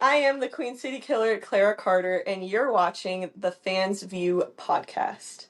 I am the Queen City Killer, Clara Carter, and you're watching the Fans View podcast.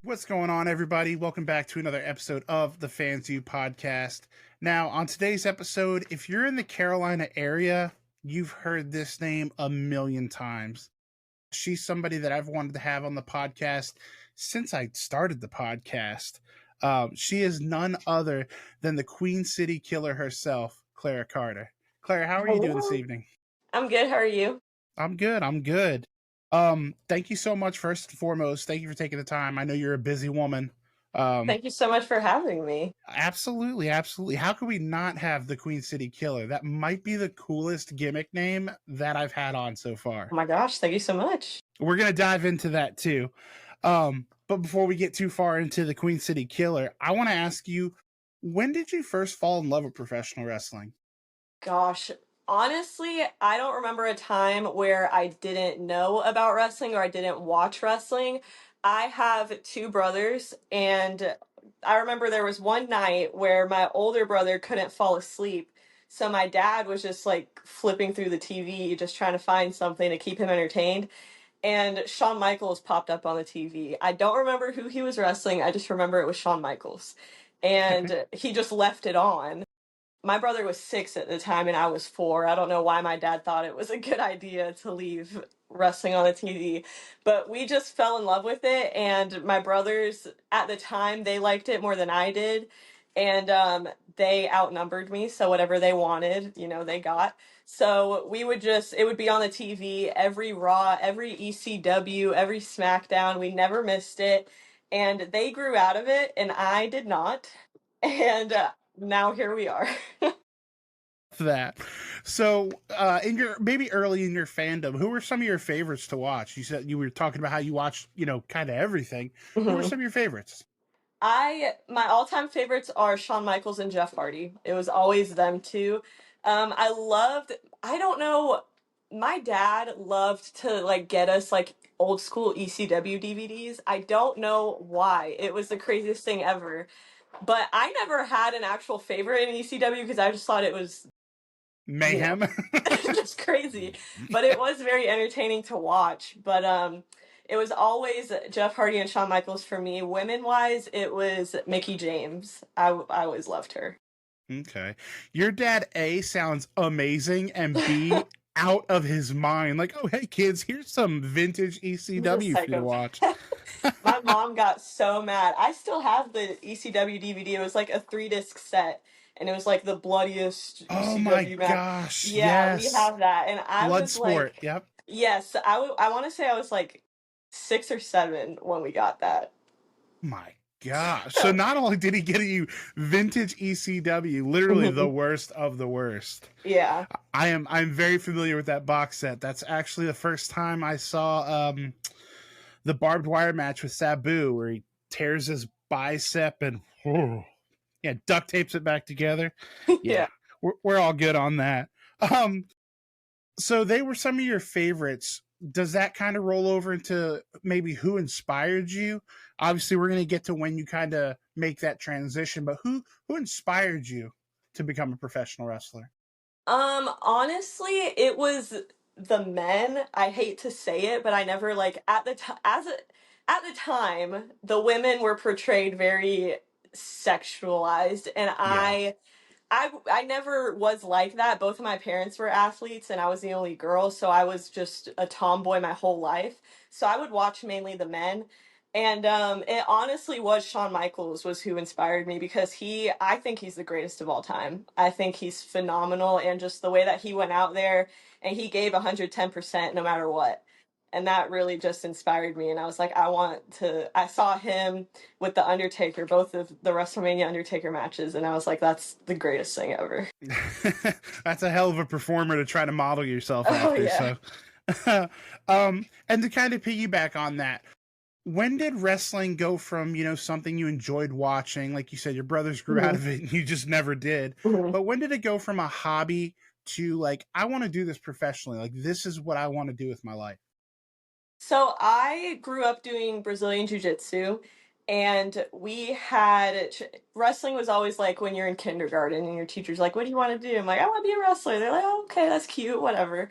What's going on, everybody? Welcome back to another episode of the Fans View podcast. Now, on today's episode, if you're in the Carolina area, you've heard this name a million times. She's somebody that I've wanted to have on the podcast since I started the podcast. She is none other than the Queen City Killer herself, Clara Carter. Clara, how are you doing this evening? I'm good. How are you? I'm good. Thank you so much, first and foremost. Thank you for taking the time. I know you're a busy woman. Thank you so much for having me. Absolutely. How could we not have the Queen City Killer? That might be the coolest gimmick name that I've had on so far. Oh my gosh, thank you so much. We're going to dive into that too. But before we get too far into the Queen City Killer, I want to ask you, when did you first fall in love with professional wrestling? Gosh, honestly, I don't remember a time where I didn't know about wrestling or I didn't watch wrestling. I have two brothers, and I remember there was one night where my older brother couldn't fall asleep. So my dad was just like flipping through the TV, just trying to find something to keep him entertained. And Shawn Michaels popped up on the TV. I don't remember who he was wrestling. I just remember it was Shawn Michaels. And he just left it on. My brother was 6 at the time and I was 4. I don't know why my dad thought it was a good idea to leave wrestling on the TV, but we just fell in love with it. And my brothers at the time, they liked it more than I did. And they outnumbered me. So whatever they wanted, they got. So it would be on the TV every Raw, every ECW, every SmackDown. We never missed it. And they grew out of it and I did not. And now here we are. That. So, in your maybe early in your fandom, who were some of your favorites to watch? You said you were talking about how you watched, kind of everything. Who were some of your favorites? My all-time favorites are Shawn Michaels and Jeff Hardy. It was always them two. I don't know, my dad loved to like get us like old school ECW DVDs. I don't know why. It was the craziest thing ever. But I never had an actual favorite in ECW because I just thought it was Mayhem. just crazy. But it was very entertaining to watch. But it was always Jeff Hardy and Shawn Michaels for me. Women wise, it was Mickie James. I always loved her. Okay. Your dad, A, sounds amazing, and B, out of his mind. Like, oh, hey, kids, here's some vintage ECW for you to watch. My mom got so mad. I still have the ECW DVD. It was like a 3-disc set, and it was like the bloodiest Oh ECW my match. gosh. Yeah, Yes. we have that. And I was Bloodsport. like, Yep. yes, I want to say I was like 6 or 7 when we got that. My gosh. So not only did he get you vintage ECW, literally the worst of the worst. Yeah. I'm very familiar with that box set. That's actually the first time I saw the barbed wire match with Sabu, where he tears his bicep and duct tapes it back together. Yeah. We're all good on that. So they were some of your favorites. Does that kind of roll over into maybe who inspired you? Obviously, we're going to get to when you kind of make that transition, but who inspired you to become a professional wrestler? Honestly, it was the men. I hate to say it, but I never like at the time the women were portrayed very sexualized, and I never was like that. Both of my parents were athletes and I was the only girl, so I was just a tomboy my whole life. So I would watch mainly the men. And it honestly was Shawn Michaels was who inspired me because I think he's the greatest of all time. I think he's phenomenal, and just the way that he went out there and he gave 110% no matter what. And that really just inspired me. And I was like, I saw him with The Undertaker, both of the WrestleMania Undertaker matches. And I was like, that's the greatest thing ever. That's a hell of a performer to try to model yourself after. Yeah. So And to kind of piggyback on that, when did wrestling go from, something you enjoyed watching, like you said, your brothers grew out Mhm, of it and you just never did, mhm. but when did it go from a hobby to like, I want to do this professionally, like this is what I want to do with my life? So I grew up doing Brazilian jiu-jitsu, and we had wrestling was always like when you're in kindergarten and your teacher's like, "What do you want to do?" I'm like, "I want to be a wrestler." They're like, "Oh, okay, that's cute, whatever."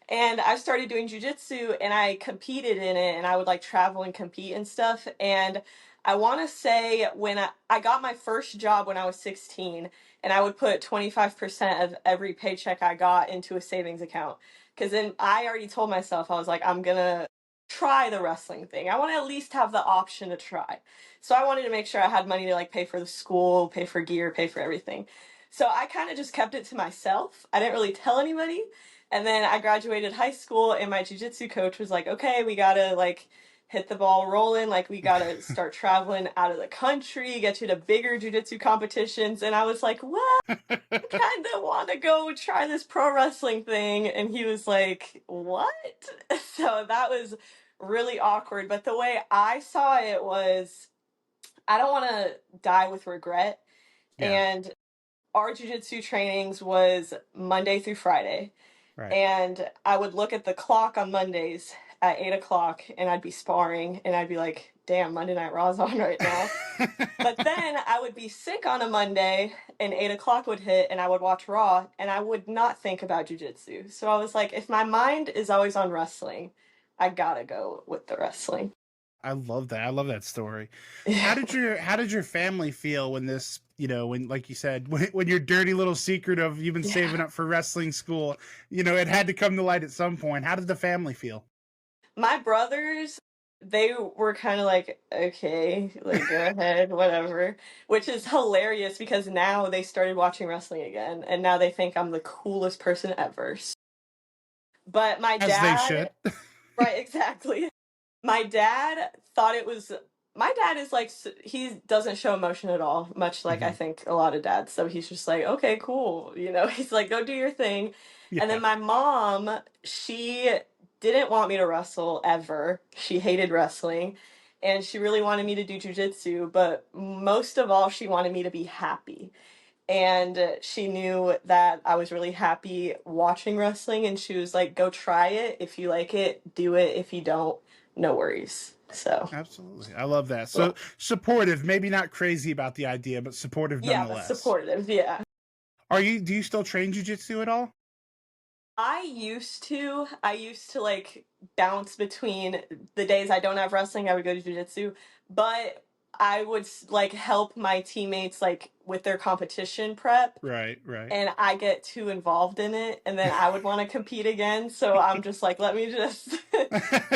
And I started doing jujitsu and I competed in it, and I would like travel and compete and stuff. And I want to say when I got my first job when I was 16, and I would put 25% of every paycheck I got into a savings account. Because then I already told myself, I was like, I'm gonna try the wrestling thing. I want to at least have the option to try. So I wanted to make sure I had money to like pay for the school, pay for gear, pay for everything. So I kind of just kept it to myself. I didn't really tell anybody. And then I graduated high school, and my jujitsu coach was like, "Okay, we gotta like hit the ball rolling. Like we gotta start traveling out of the country, get you to bigger jujitsu competitions." And I was like, "Well, I kind of want to go try this pro wrestling thing." And he was like, "What?" So that was really awkward. But the way I saw it was, I don't want to die with regret. Yeah, And our jujitsu trainings was Monday through Friday, right. and I would look at the clock on Mondays at 8 o'clock, and I'd be sparring, and I'd be like, "Damn, Monday Night Raw's on right now." But then I would be sick on a Monday, and 8 o'clock would hit, and I would watch Raw, and I would not think about jujitsu. So I was like, if my mind is always on wrestling, I gotta go with the wrestling. I love that. I love that story. How Yeah. did your family feel when this, when like you said, when your dirty little secret of you've been saving Yeah. up for wrestling school, it had to come to light at some point. How did the family feel? My brothers, they were kind of like, okay, like go ahead, whatever, which is hilarious because now they started watching wrestling again, and now they think I'm the coolest person ever. But my As they dad, should. right, exactly. My dad thought it was. My dad is like, he doesn't show emotion at all, much like I Hmm. think a lot of dads. So he's just like, okay, cool. He's like, go do your thing. And Yeah, then my mom, she didn't want me to wrestle ever. She hated wrestling, and she really wanted me to do jujitsu. But most of all, she wanted me to be happy. And she knew that I was really happy watching wrestling, and she was like, go try it. If you like it, do it. If you don't, no worries. So, absolutely. I love that. yeah. So supportive, maybe not crazy about the idea, but supportive Yeah, but nonetheless. supportive. Yeah. Do you still train jujitsu at all? I used to like bounce between the days I don't have wrestling, I would go to jujitsu, but I would like help my teammates like with their competition prep, Right, right. and I get too involved in it, and then I would want to compete again. So I'm just like, let me just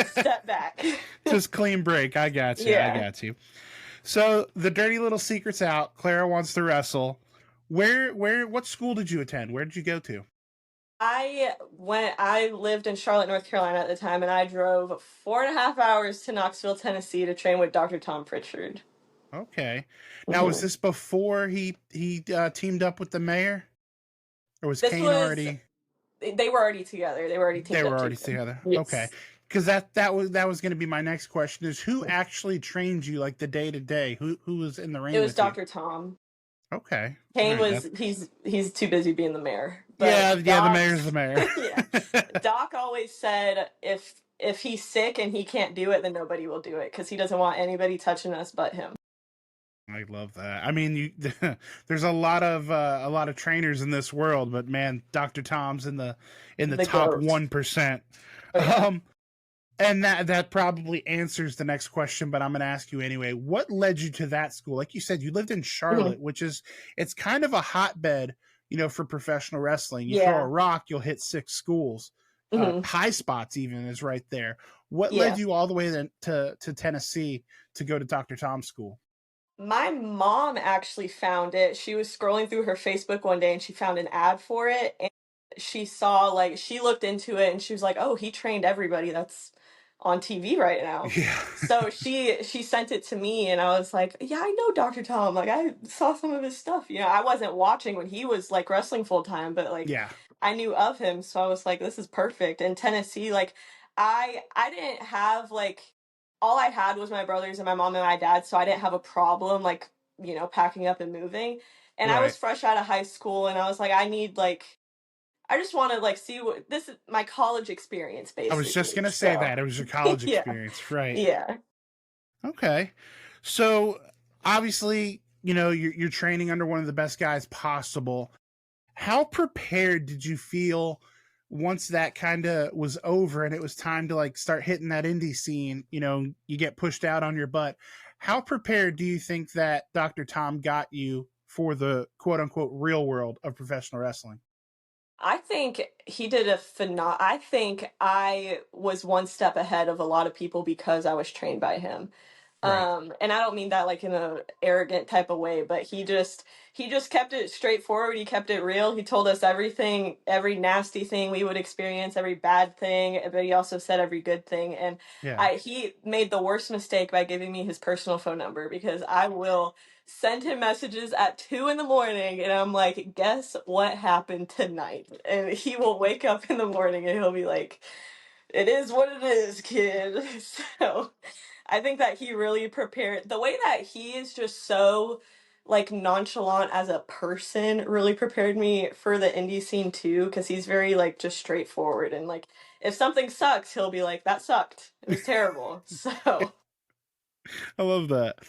step back. Just clean break. I got you. I Yeah. got you. So the dirty little secret's out. Clara wants to wrestle. What school did you attend? Where did you go to? I lived in Charlotte, North Carolina at the time, and I drove 4.5 hours to Knoxville, Tennessee to train with Dr. Tom Pritchard. Okay. Now, was Hmm. this before he teamed up with the mayor, or was This Kane was already? They were already together. They were already They teamed were up already together. together. Okay. Yes. Because that was going to be my next question: is who actually trained you, like the day to day? Who was in the It ring was with you? Dr. Tom. Okay. All Kane right. was he's too busy being the mayor. Yeah, But yeah. The Doc, mayor's the mayor. yeah. Doc always said if he's sick and he can't do it, then nobody will do it because he doesn't want anybody touching us but him. I love that. I mean, there's a lot of trainers in this world, but man, Dr. Tom's in the The top goat. 1%. Oh yeah. Um, and that probably answers the next question, but I'm going to ask you anyway. What led you to that school? Like you said, you lived in Hmm. Charlotte, it's kind of a hotbed, for professional wrestling. You throw a Yeah. rock, you'll hit six schools. Hmm. High Spots even is right there. What led Yeah. you all the way then to Tennessee to go to Dr. Tom's school? My mom actually found it. She was scrolling through her Facebook one day and she found an ad for it, and she saw like she looked into it and she was like, "Oh, he trained everybody. That's on TV right now. Yeah. So she sent it to me and I was like, yeah, I know Dr. Tom. Like I saw some of his stuff. You know, I wasn't watching when he was like wrestling full time, but like Yeah. I knew of him, so I was like, this is perfect. In Tennessee, like I didn't have like all I had was my brothers and my mom and my dad, so I didn't have a problem like, you know, packing up and moving. And I was Right. fresh out of high school and I was like, I need like I just want to like see what this is my college experience I was just basically. gonna say So that. It was your college yeah. experience, right? Yeah. Okay. So obviously, you're training under one of the best guys possible. How prepared did you feel once that kind of was over and it was time to like start hitting that indie scene? You get pushed out on your butt. How prepared do you think that Dr. Tom got you for the quote unquote real world of professional wrestling? I think he did a I think I was one step ahead of a lot of people because I was trained by him. Right. And I don't mean that like in a arrogant type of way, but he just kept it straightforward. He kept it real. He told us everything, every nasty thing we would experience, every bad thing, but he also said every good thing. And Yeah. he made the worst mistake by giving me his personal phone number because I will send him messages at 2 in the morning and I'm like, guess what happened tonight? And he will wake up in the morning and he'll be like, it is what it is, kid. So I think that he really prepared the way that he is just so like nonchalant as a person really prepared me for the indie scene too because he's very like just straightforward and like if something sucks he'll be like that sucked it was terrible. So I love that.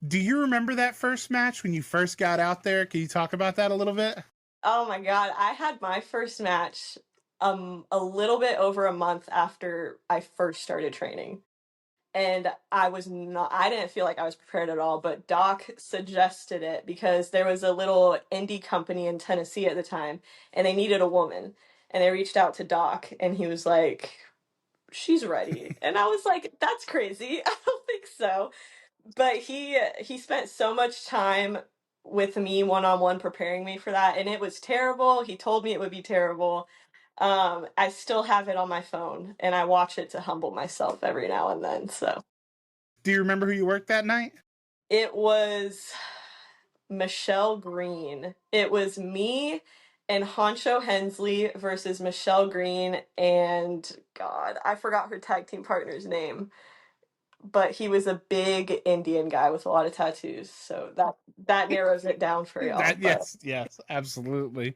Do you remember that first match when you first got out there? Can you talk about that a little bit? oh my god, I had my first match a little bit over a month after I first started training. And I didn't feel like I was prepared at all, but Doc suggested it because there was a little indie company in Tennessee at the time and they needed a woman. And they reached out to Doc and he was like, she's ready. And I was like, that's crazy. I don't think so. But he spent so much time with me one on one preparing me for that and it was terrible. He told me it would be terrible. I still have it on my phone and I watch it to humble myself every now and then. So Do you remember who you worked that night? it was Michelle Green. It was me and Honcho Hensley versus Michelle Green and God, I forgot her tag team partner's name. But he was a big Indian guy with a lot of tattoos. So that narrows it down for y'all. That But yes, absolutely.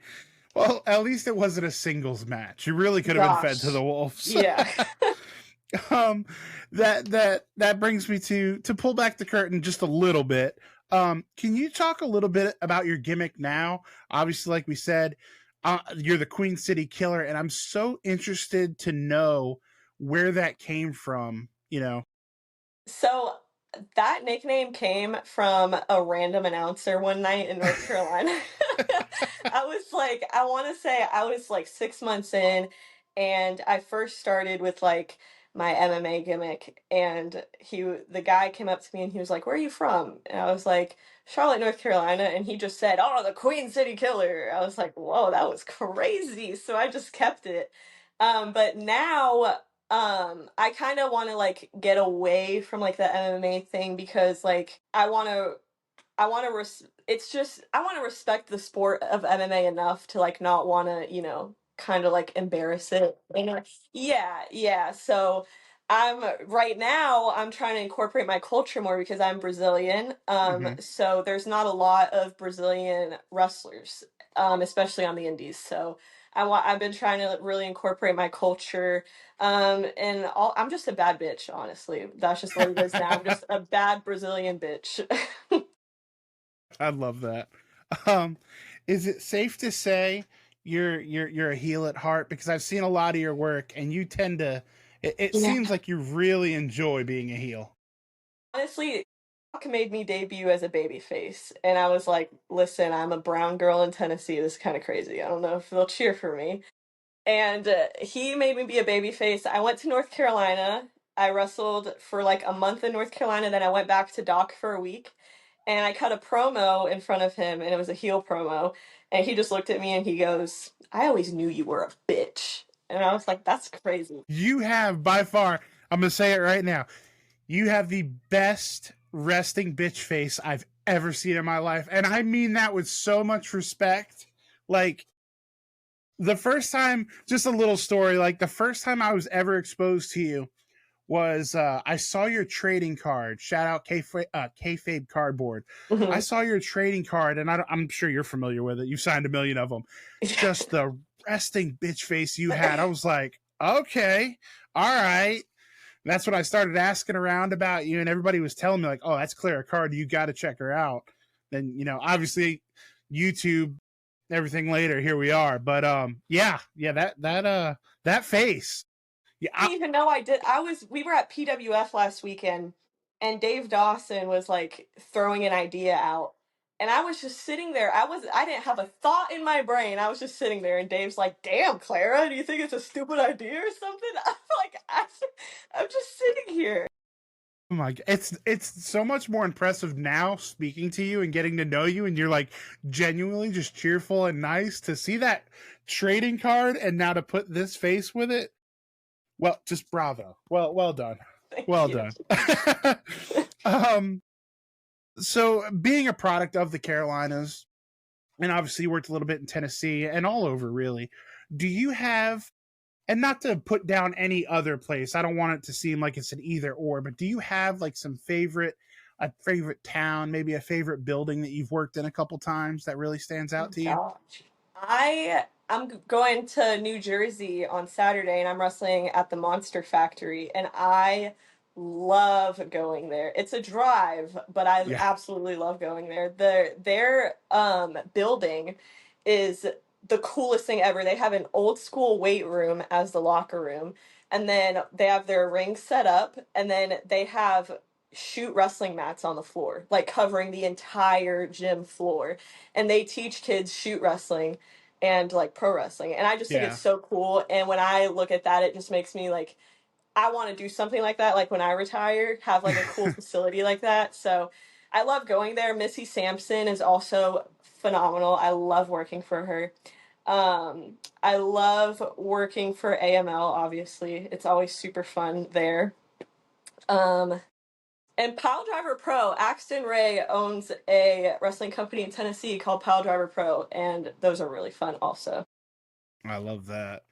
Well, at least it wasn't a singles match. You really could have been fed to the gosh. wolves. Yeah. um, that brings me to pull back the curtain just a little bit. Can you talk a little bit about your gimmick now? Obviously, like we said, you're the Queen City Killer, and I'm so interested to know where that came from. So that nickname came from a random announcer one night in North Carolina. I was like, I want to say I was like 6 months in, and I first started with like my MMA gimmick, and the guy came up to me and he was like, "Where are you from?" And I was like, "Charlotte, North Carolina," and he just said, "Oh, the Queen City Killer." I was like, "Whoa, that was crazy!" So I just kept it. But now I kind of want to like get away from like the MMA thing because like I want to it's just I want to respect the sport of MMA enough to like not want to, you know, kind of like embarrass it. Yeah, yeah. So I'm right now I'm trying to incorporate my culture more because I'm Brazilian. Mhm. So there's not a lot of Brazilian wrestlers, especially on the indies. So I've been trying to really incorporate my culture. I'm just a bad bitch, honestly. That's just what it is now. I'm just a bad Brazilian bitch. I love that. Um, is it safe to say you're a heel at heart? Because I've seen a lot of your work, and you tend to. It Yeah. seems like you really enjoy being a heel. Honestly, Rock made me debut as a babyface, and I was like, "Listen, I'm a brown girl in Tennessee. This is kind of crazy. I don't know if they'll cheer for me." And he made me be a babyface. I went to North Carolina. I wrestled for like a month in North Carolina. Then I went back to Doc for a week, and I cut a promo in front of him, and it was a heel promo. And he just looked at me and he goes, "I always knew you were a bitch." And I was like, "That's crazy." You have by far. I'm going to say it right now. You have the best resting bitch face I've ever seen in my life. And I mean that with so much respect. Like, the first time, just a little story, like the first time I was ever exposed to you was I saw your trading card. Shout out Kayfabe Cardboard. I Mhm. saw your trading card, and I'm sure you're familiar with it. You've signed a million of them. Just the resting bitch face you had. I was like, okay, all right. And that's when I started asking around about you, and everybody was telling me like, "Oh, that's Clara Carter. You got to check her out." Then obviously, YouTube, everything later. Here we are. But yeah, that face. Yeah, Didn't even know I did. We were at PWF last weekend and Dave Dawson was like throwing an idea out. And I was just sitting there. I didn't have a thought in my brain. I was just sitting there and Dave's like, "Damn, Clara, do you think it's a stupid idea or something?" I'm like, I'm just sitting here. oh my god, it's so much more impressive now speaking to you and getting to know you, and you're like genuinely just cheerful and nice to see that trading card, and now to put this face with it. Well, just bravo. Well done. Thank Well you. done. um, so being a product of the Carolinas, and obviously you worked a little bit in Tennessee and all over, really. Do you have, and not to put down any other place, I don't want it to seem like it's an either or, but do you have like a favorite town, maybe a favorite building that you've worked in a couple times that really stands Oh out to you? gosh. I'm going to New Jersey on Saturday and I'm wrestling at the Monster Factory and I love going there. It's a drive, but I Yeah, absolutely love going there. Their building is the coolest thing ever. They have an old school weight room as the locker room and then they have their ring set up and then they have shoot wrestling mats on the floor, like covering the entire gym floor and they teach kids shoot wrestling and like pro wrestling. And I just think it's yeah. so cool. And when I look at that, it just makes me like, I want to do something like that. Like when I retire, have like a cool facility like that. So I love going there. Missy Sampson is also phenomenal. I love working for her. I love working for AML, obviously. It's always super fun there. Um, and Pile Driver Pro, Axton Ray owns a wrestling company in Tennessee called Pile Driver Pro, and those are really fun also. I love that.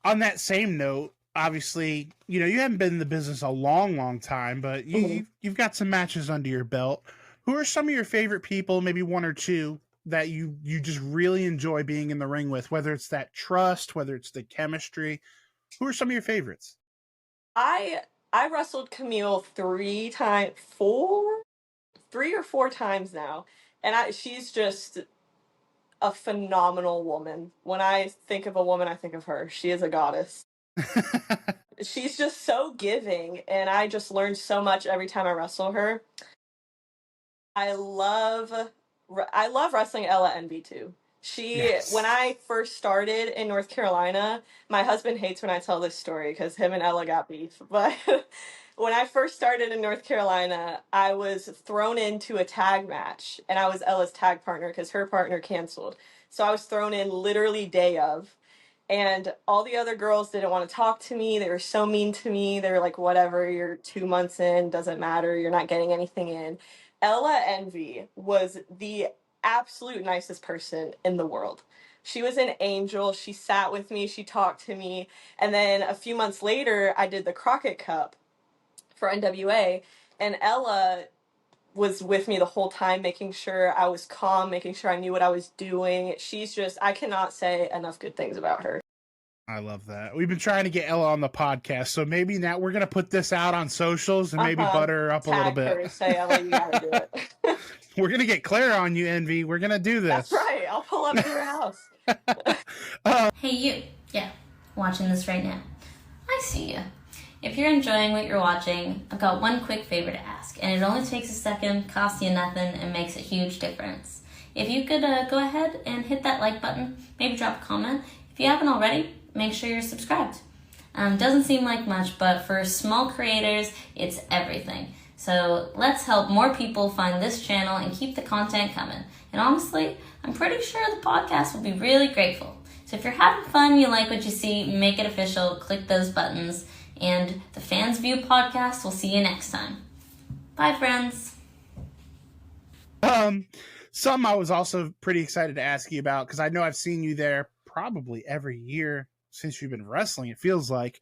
On that same note, obviously, you haven't been in the business a long, long time, but Mhm. you've got some matches under your belt. Who are some of your favorite people, maybe one or two, that you just really enjoy being in the ring with? Whether it's that trust, whether it's the chemistry. Who are some of your favorites? I I wrestled Camille three or four times now, and she's just a phenomenal woman. When I think of a woman, I think of her. She is a goddess. She's just so giving, and I just learn so much every time I wrestle her. I love I love wrestling Ella Envy too. When Yes. I first started in North Carolina, my husband hates when I tell this story because him and Ella got beef. But when I first started in North Carolina, I was thrown into a tag match and I was Ella's tag partner because her partner canceled. So I was thrown in literally day of. And all the other girls didn't want to talk to me. They were so mean to me. They were like, whatever, you're 2 months in, doesn't matter. You're not getting anything in. Ella Envy was the absolute nicest person in the world. She was an angel. She sat with me, she talked to me. And then a few months later, I did the Crockett Cup for NWA. And Ella was with me the whole time, making sure I was calm, making sure I knew what I was doing. I cannot say enough good things about her. I love that. We've been trying to get Ella on the podcast, so maybe now we're gonna put this out on socials and maybe Uh-huh. butter her up a little Tag bit. her, say, Ella, you gotta do it. We're gonna get Claire on you, Envy. We're gonna do That's this. right. I'll pull up to your house. Hey, you. Yeah, watching this right now. I see you. If you're enjoying what you're watching, I've got one quick favor to ask, and it only takes a second, costs you nothing, and makes a huge difference. If you could go ahead and hit that like button, maybe drop a comment. If you haven't already, make sure you're subscribed. Doesn't seem like much, but for small creators, it's everything. So let's help more people find this channel and keep the content coming. And honestly, I'm pretty sure the podcast will be really grateful. So if you're having fun, you like what you see, make it official, click those buttons. And the Fans View podcast, we'll see you next time. Bye, friends. Something I was also pretty excited to ask you about, because I know I've seen you there probably every year since you've been wrestling, it feels like.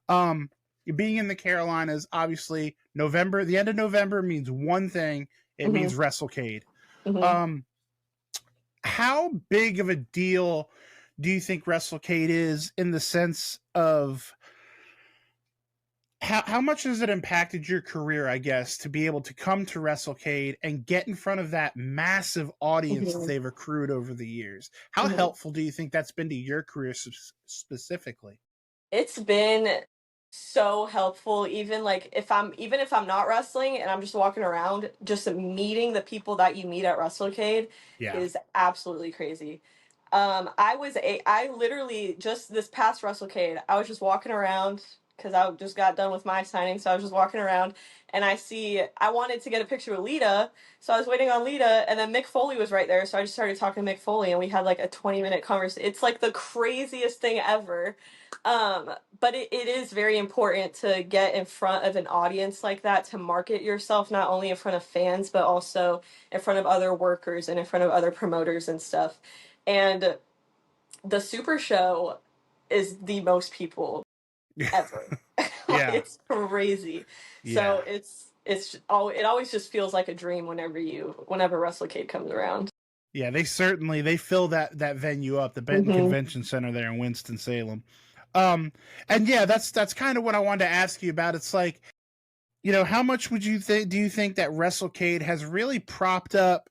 Being in the Carolinas, obviously, November, the end of November means one thing. It means WrestleCade. How big of a deal do you think WrestleCade is, in the sense of how much has it impacted your career, I guess, to be able to come to WrestleCade and get in front of that massive audience that they've accrued over the years? How helpful do you think that's been to your career specifically? It's been so helpful. Even if I'm not wrestling and I'm just walking around, just meeting the people that you meet at WrestleCade is absolutely crazy. I literally, just this past WrestleCade, I was just walking around because I just got done with my signing, so I was just walking around and I wanted to get a picture with Lita, so I was waiting on Lita, and then Mick Foley was right there, so I just started talking to Mick Foley, and we had like a 20-minute conversation. It's like the craziest thing ever. But it is very important to get in front of an audience like that, to market yourself, not only in front of fans, but also in front of other workers and in front of other promoters and stuff. And the Super Show is the most people ever. It's crazy. So it always just feels like a dream whenever WrestleCade comes around. Yeah, they fill that venue up, the Benton Convention Center there in Winston-Salem. And yeah, that's kind of what I wanted to ask you about. It's like, how much do you think that WrestleCade has really propped up,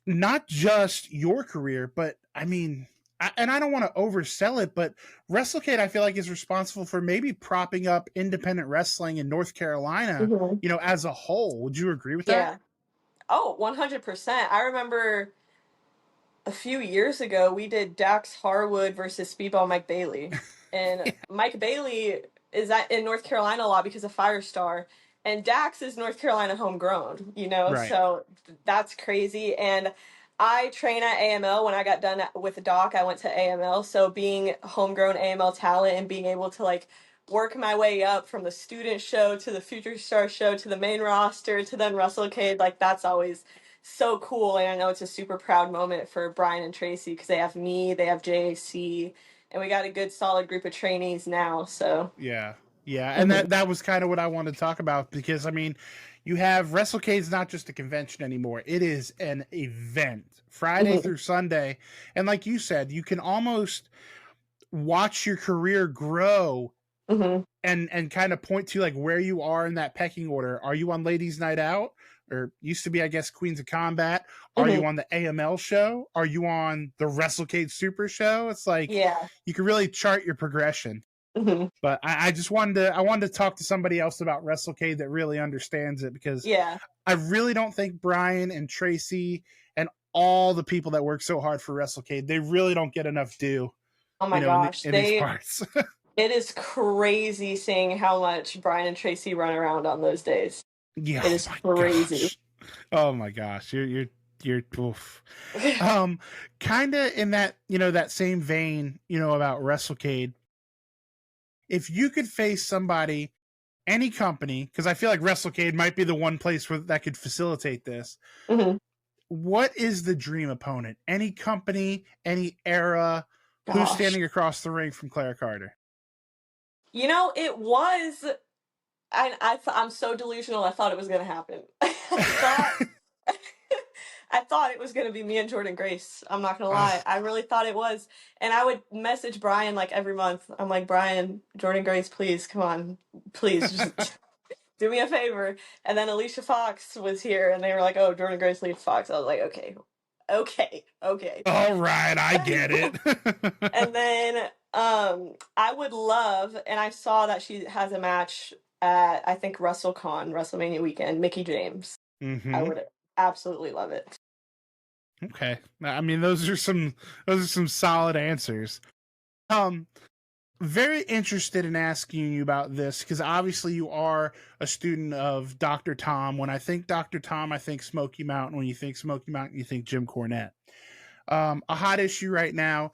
not just your career, but I mean, and I don't want to oversell it, but WrestleCade, I feel like, is responsible for maybe propping up independent wrestling in North Carolina, as a whole. Would you agree with that? Yeah. Oh, 100%. I remember a few years ago, we did Dax Harwood versus Speedball Mike Bailey. And Mike Bailey is in North Carolina a lot because of Firestar. And Dax is North Carolina homegrown, Right. So that's crazy. And I train at AML. When I got done with Doc, I went to AML. So being homegrown AML talent and being able to work my way up from the student show to the Future Star show to the main roster to then WrestleCade, that's always so cool. And I know it's a super proud moment for Brian and Tracy, because they have me, they have JAC, and we got a good solid group of trainees now. So yeah, and that was kind of what I wanted to talk about, because I mean, you have WrestleCade's not just a convention anymore; it is an event, Friday through Sunday, and like you said, you can almost watch your career grow. And kind of point to where you are in that pecking order. Are you on Ladies Night Out, or used to be, I guess, Queens of Combat? Are you on the AML show? Are you on the WrestleCade Super Show? It's you can really chart your progression. But I just wanted to talk to somebody else about WrestleCade that really understands it, because I really don't think Brian and Tracy and all the people that work so hard for WrestleCade, they really don't get enough due. Oh my gosh, in these parts. It is crazy seeing how much Brian and Tracy run around on those days. Yeah, it is crazy. Gosh. Oh my gosh, you're oof. Kind of in that that same vein, about WrestleCade. If you could face somebody, any company, because I feel like WrestleCade might be the one place that could facilitate this. What is the dream opponent? Any company, any era? Gosh. Who's standing across the ring from Clara Carter? It was, I'm so delusional. I thought it was going to happen. I thought it was going to be me and Jordan Grace. I'm not going to lie. I really thought it was. And I would message Brian every month. I'm like, Brian, Jordan Grace, please, come on. Please, just do me a favor. And then Alicia Fox was here, and they were like, oh, Jordan Grace, Alicia Fox. I was like, okay. All right, I get it. And then I would love, and I saw that she has a match at, I think, WrestleMania weekend, Mickie James. I would absolutely love it. Okay. I mean, those are some solid answers. Very interested in asking you about this, because obviously you are a student of Dr. Tom. When I think Dr. Tom, I think Smoky Mountain. When you think Smoky Mountain, you think Jim Cornette. A hot issue right now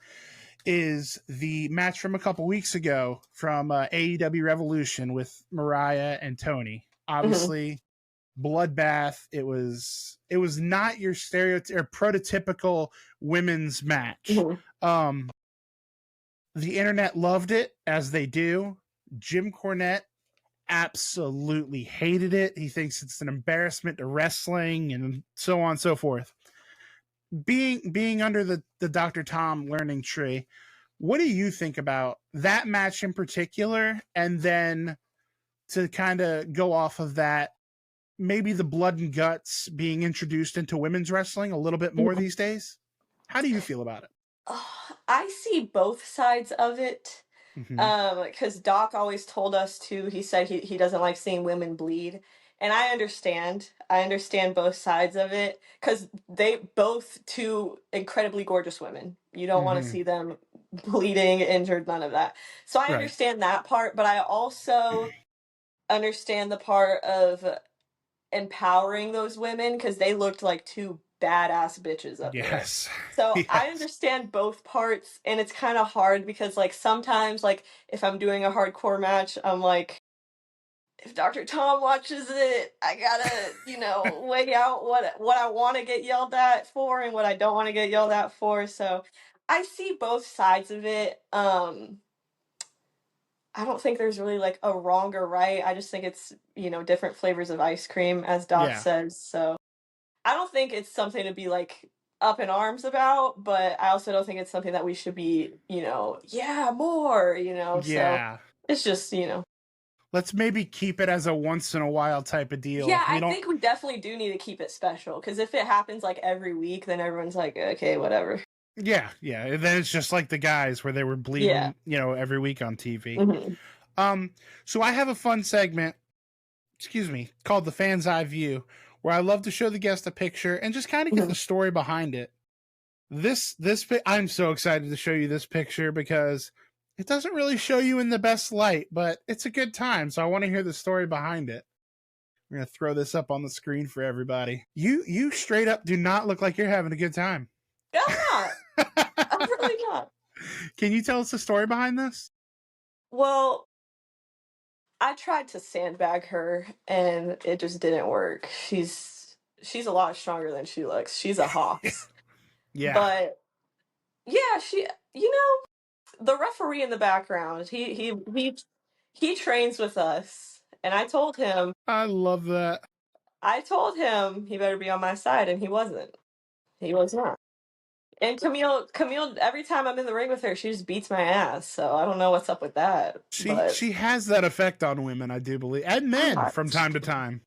is the match from a couple weeks ago from AEW Revolution with Mariah and Tony. Obviously, bloodbath. It was not your stereotypical or prototypical women's match. The internet loved it, as they do. Jim Cornette absolutely hated it. He thinks it's an embarrassment to wrestling and so on and so forth. Being under the Dr. Tom learning tree, what do you think about that match in particular? And then to kind of go off of that, maybe the blood and guts being introduced into women's wrestling a little bit more these days. How do you feel about it? I see both sides of it. Because Doc always told us he said he doesn't like seeing women bleed. And I understand both sides of it, because they both two incredibly gorgeous women. You don't want to see them bleeding, injured, none of that. So I understand that part, but I also understand the part of empowering those women, because they looked like two badass bitches up there. So I understand both parts, and it's kind of hard because, like, sometimes, like, if I'm doing a hardcore match, I'm like, if Dr. Tom watches it, I gotta, weigh out what I want to get yelled at for and what I don't want to get yelled at for. So I see both sides of it. I don't think there's really like a wrong or right. I just think it's, different flavors of ice cream, as Doc says. So I don't think it's something to be like up in arms about, but I also don't think it's something that we should be, yeah, more, so it's just, Let's maybe keep it as a once in a while type of deal. Yeah, I think we definitely do need to keep it special, because if it happens like every week, then everyone's like, okay, whatever. Yeah. And then it's just like the guys where they were bleeding, every week on TV. So I have a fun segment, called The Fan's Eye View, where I love to show the guest a picture and just kind of get the story behind it. I'm so excited to show you this picture because it doesn't really show you in the best light, but it's a good time. So I want to hear the story behind it. We're going to throw this up on the screen for everybody. You straight up do not look like you're having a good time. I'm not. I'm really not. Can you tell us the story behind this? Well, I tried to sandbag her and it just didn't work. She's a lot stronger than she looks. She's a hoss. Yeah. But yeah, she, the referee in the background, he trains with us, and I told him. I love that. I told him he better be on my side, and he wasn't. He was not. And Camille, every time I'm in the ring with her, she just beats my ass. So I don't know what's up with that. She has that effect on women, I do believe, and men from time to time.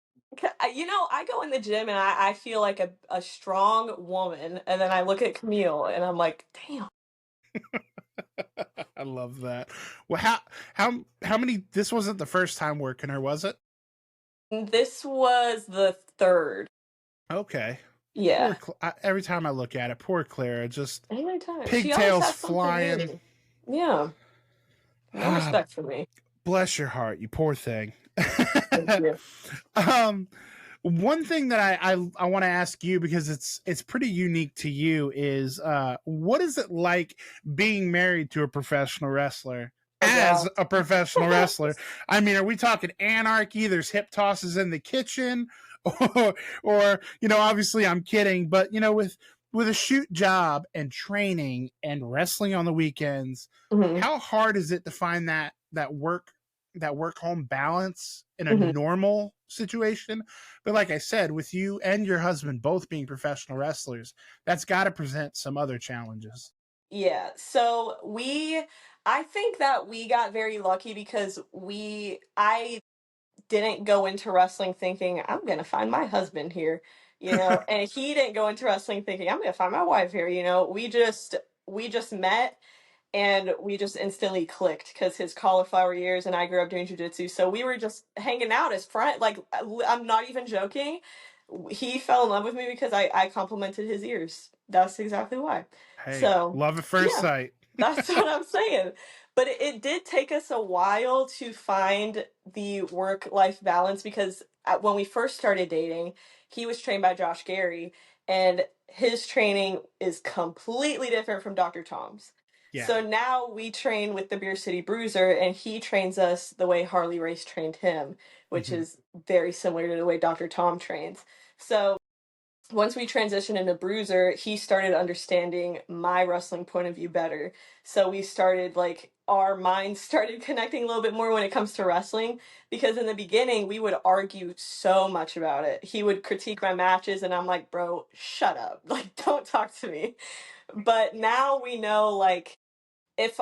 I go in the gym and I feel like a strong woman, and then I look at Camille and I'm like, damn. I love that. Well, how many? This wasn't the first time working her, was it? This was the third. Okay. Yeah. Every time I look at it, poor Clara, just anytime. pigtails flying. Yeah. No respect for me. Bless your heart, you poor thing. Thank you. One thing that I want to ask you, because it's pretty unique to you, is what is it like being married to a professional wrestler? As a professional wrestler, I mean, are we talking anarchy? There's hip tosses in the kitchen, or obviously I'm kidding, but with a shoot job and training and wrestling on the weekends, how hard is it to find that work home balance in a normal situation? But like I said, with you and your husband both being professional wrestlers, that's got to present some other challenges. Yeah. So I think that we got very lucky because I didn't go into wrestling thinking I'm going to find my husband here, and he didn't go into wrestling thinking I'm going to find my wife here. We just met. And we just instantly clicked because his cauliflower ears and I grew up doing jiu-jitsu. So we were just hanging out as friends. Like, I'm not even joking. He fell in love with me because I complimented his ears. That's exactly why. Hey, so love at first sight. That's what I'm saying. But it did take us a while to find the work-life balance, because when we first started dating, he was trained by Josh Gary, and his training is completely different from Dr. Tom's. Yeah. So now we train with the Beer City Bruiser, and he trains us the way Harley Race trained him, which Mhm. is very similar to the way Dr. Tom trains. So once we transitioned into Bruiser, he started understanding my wrestling point of view better. So we started, like, our minds started connecting a little bit more when it comes to wrestling, because in the beginning we would argue so much about it. He would critique my matches and I'm like, bro, shut up. Like, don't talk to me. But now we know, like, if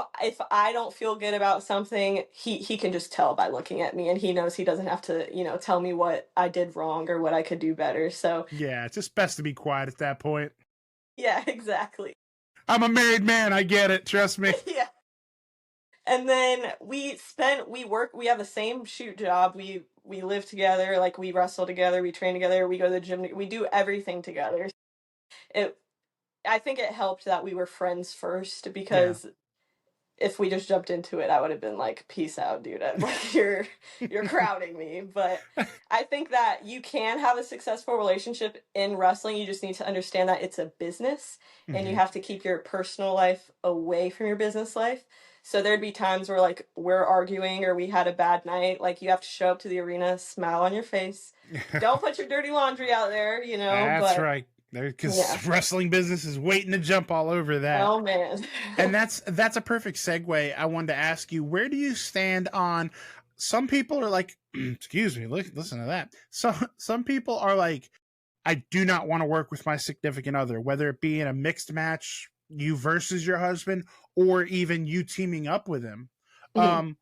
I don't feel good about something, he can just tell by looking at me, and he knows he doesn't have to, tell me what I did wrong or what I could do better. So, Yeah, it's just best to be quiet at that point. yeah, exactly. I'm a married man. I get it. Trust me. Yeah. And then we have the same shoot job. We live together, like, we wrestle together, we train together, we go to the gym, we do everything together. It I think it helped that we were friends first, Yeah. because if we just jumped into it, I would have been like, "Peace out, dude. Like, you're crowding me." But I think that you can have a successful relationship in wrestling. You just need to understand that it's a business, and you Mhm. have to keep your personal life away from your business life. So there'd be times where, like, we're arguing or we had a bad night. Like, you have to show up to the arena, smile on your face. Don't put your dirty laundry out there, That's but right. yeah. Because wrestling business is waiting to jump all over that. Oh man. And that's a perfect segue. I wanted to ask you, where do you stand on? Some people are like, excuse me, listen to that. Some people are like, I do not want to work with my significant other, whether it be in a mixed match, you versus your husband, or even you teaming up with him.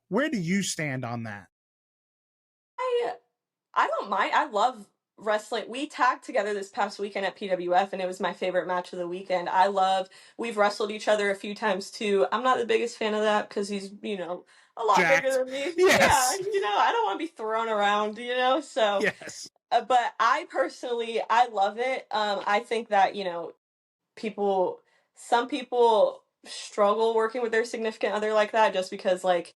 Where do you stand on that? I I don't mind. I love wrestling. We tagged together this past weekend at PWF, and it was my favorite match of the weekend. We've wrestled each other a few times too. I'm not the biggest fan of that because he's, a lot bigger Jacked. than me. Yeah, Yes. I don't want to be thrown around, so, Yes. but I personally, I love it. I think that, people, some people struggle working with their significant other like that, just because, like,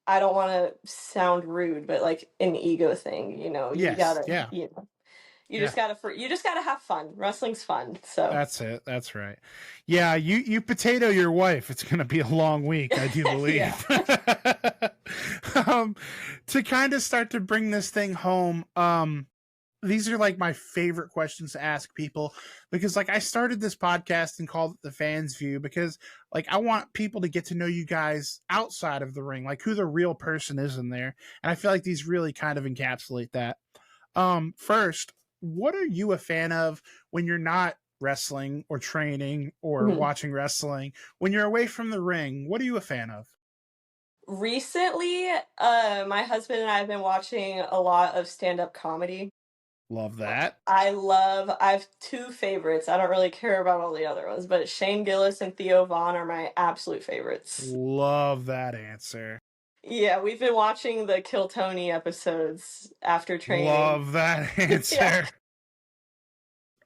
I don't want to sound rude, but, like, an ego thing, you Yes. gotta, Yeah. you Yeah. just gotta you just gotta have fun. Wrestling's fun, so That's it. That's right. Yeah, you potato your wife. It's going to be a long week, I do yeah. believe. um, to kind of start to bring this thing home, these are like my favorite questions to ask people because, like, I started this podcast and called it The Fans View because, like, I want people to get to know you guys outside of the ring, like who the real person is in there. And I feel like these really kind of encapsulate that. First, what are you a fan of when you're not wrestling or training or Mhm. watching wrestling? When you're away from the ring, what are you a fan of? Recently, my husband and I have been watching a lot of stand-up comedy. Love that. I have two favorites. I don't really care about all the other ones, but Shane Gillis and Theo Vaughn are my absolute favorites. Love that answer. Yeah, we've been watching the Kill Tony episodes after training. Love that Yeah. answer.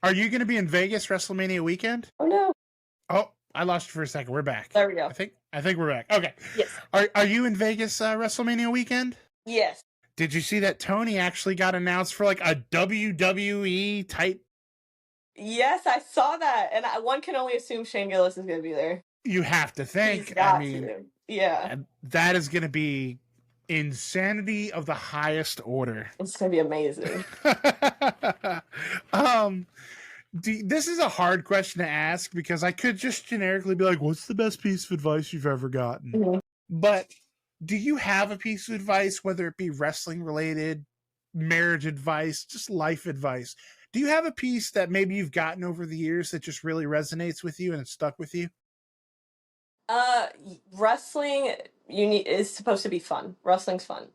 Are you going to be in Vegas WrestleMania weekend? Oh no. Oh, I lost you for a second. We're back. There we go. I think we're back. Okay. Yes. Are you in Vegas WrestleMania weekend? Yes. Did you see that Tony actually got announced for like a WWE type? Yes, I saw that, and one can only assume Shane Gillis is going to be there. You have to He's think. I got mean, to. Yeah. that is going to be insanity of the highest order. It's going to be amazing. This is a hard question to ask because I could just generically be like, what's the best piece of advice you've ever gotten? Mhm. But do you have a piece of advice, whether it be wrestling related, marriage advice, just life advice? Do you have a piece that maybe you've gotten over the years that just really resonates with you and it's stuck with you? Wrestling is supposed to be fun. Wrestling's fun.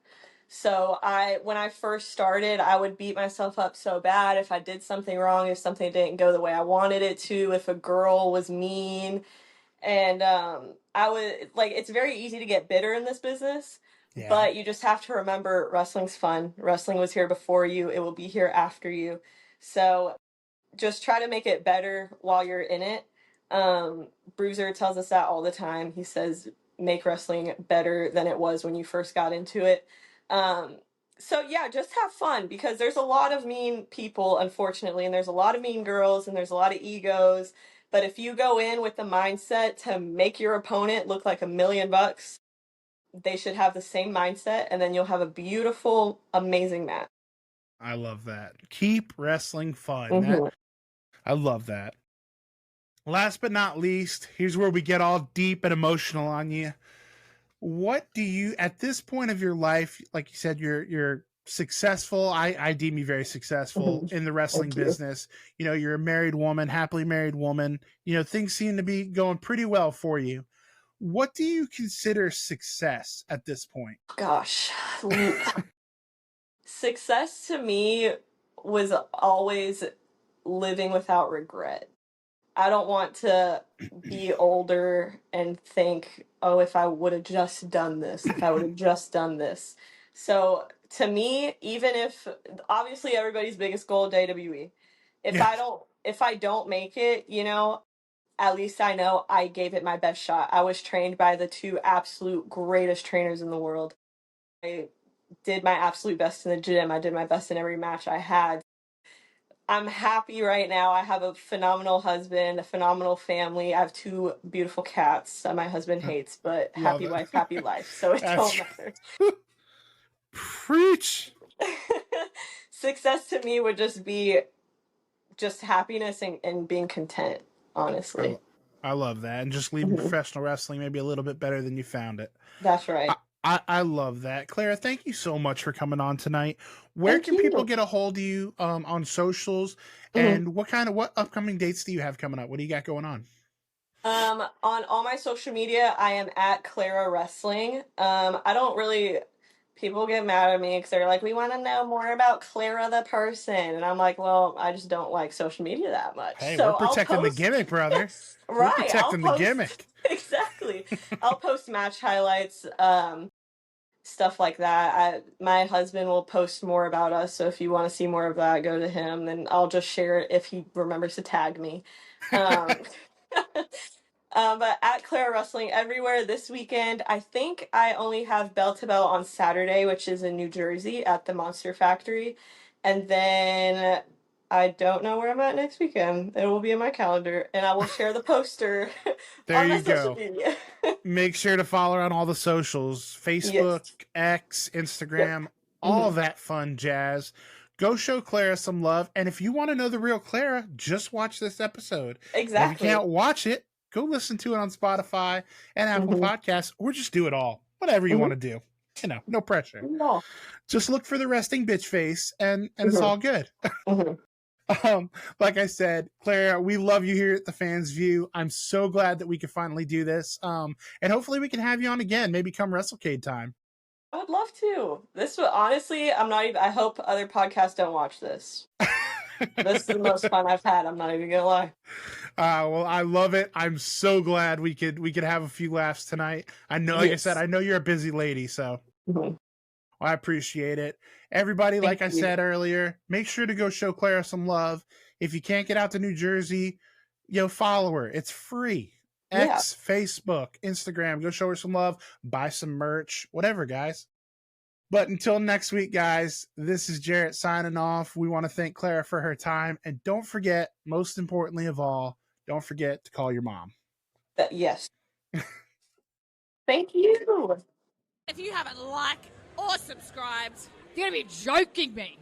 So when I first started, I would beat myself up so bad if I did something wrong, if something didn't go the way I wanted it to, if a girl was mean, and I would, like, it's very easy to get bitter in this business, Yeah. but you just have to remember wrestling's fun. Wrestling was here before you, it will be here after you. So just try to make it better while you're in it. Bruiser tells us that all the time. He says, make wrestling better than it was when you first got into it. So yeah, just have fun, because there's a lot of mean people, unfortunately, and there's a lot of mean girls and there's a lot of egos. But if you go in with the mindset to make your opponent look like $1,000,000, they should have the same mindset, and then you'll have a beautiful, amazing match. I love that. Keep wrestling fun. Mhm. I love that. Last but not least, here's where we get all deep and emotional on you. What do you, at this point of your life, like you said, you're successful. I deem you very successful in the wrestling business. You know, you're a married woman, happily married woman. You know, things seem to be going pretty well for you. What do you consider success at this point? Gosh. Success to me was always living without regret. I don't want to be older and think, oh, if I would have just done this, if I would have just done this. So to me, even if obviously everybody's biggest goal WWE, if I don't make it, you know, at least I know I gave it my best shot. I was trained by the two absolute greatest trainers in the world. I did my absolute best in the gym. I did my best in every match I had. I'm happy right now. I have a phenomenal husband, a phenomenal family. I have 2 beautiful cats that my husband hates, but happy wife, happy life. So it don't matter. Preach. Success to me would just be just happiness and being content, honestly. I love that. And just leaving professional wrestling maybe a little bit better than you found it. That's right. I love that. Clara, thank you so much for coming on tonight. Where can people get a hold of you on socials? And what upcoming dates do you have coming up? What do you got going on? On all my social media, I am at Clara Wrestling. I don't really, people get mad at me because they're like, we want to know more about Clara the person. And I'm like, well, I just don't like social media that much. Hey, so we're protecting the gimmick, brother. Right. We're protecting the gimmick. Exactly. I'll post match highlights, stuff like that. My husband will post more about us, so if you want to see more of that, go to him. Then I'll just share it if he remembers to tag me. But at Clara Wrestling everywhere this weekend. I think I only have Bell to Bell on Saturday, which is in New Jersey at the Monster Factory. And then I don't know where I'm at next weekend. It will be in my calendar, and I will share the poster on my social media. Make sure to follow her on all the socials, Facebook, X, Instagram, all that fun jazz. Go show Clara some love. And if you want to know the real Clara, just watch this episode. Exactly. And if you can't watch it, go listen to it on Spotify and Apple Podcasts, or just do it all. Whatever you want to do. You know, no pressure. No. Just look for the resting bitch face, and it's all good. Like I said, Clara, we love you here at the Fans View. I'm so glad that we could finally do this. And hopefully we can have you on again, maybe come WrestleCade time. I would love to. This would honestly, I hope other podcasts don't watch this. This is the most fun I've had. I'm not even gonna lie. Well, I love it. I'm so glad we could have a few laughs tonight. I know, like I said, I know you're a busy lady, so I appreciate it. Everybody, like I said earlier, make sure to go show Clara some love. If you can't get out to New Jersey, follow her. It's free. X, Facebook, Instagram. Go show her some love. Buy some merch. Whatever, guys. But until next week, guys, this is Jarrett signing off. We want to thank Clara for her time. And don't forget, most importantly of all, don't forget to call your mom. Yes. Thank you. If you haven't liked or subscribed, you're going to be joking me.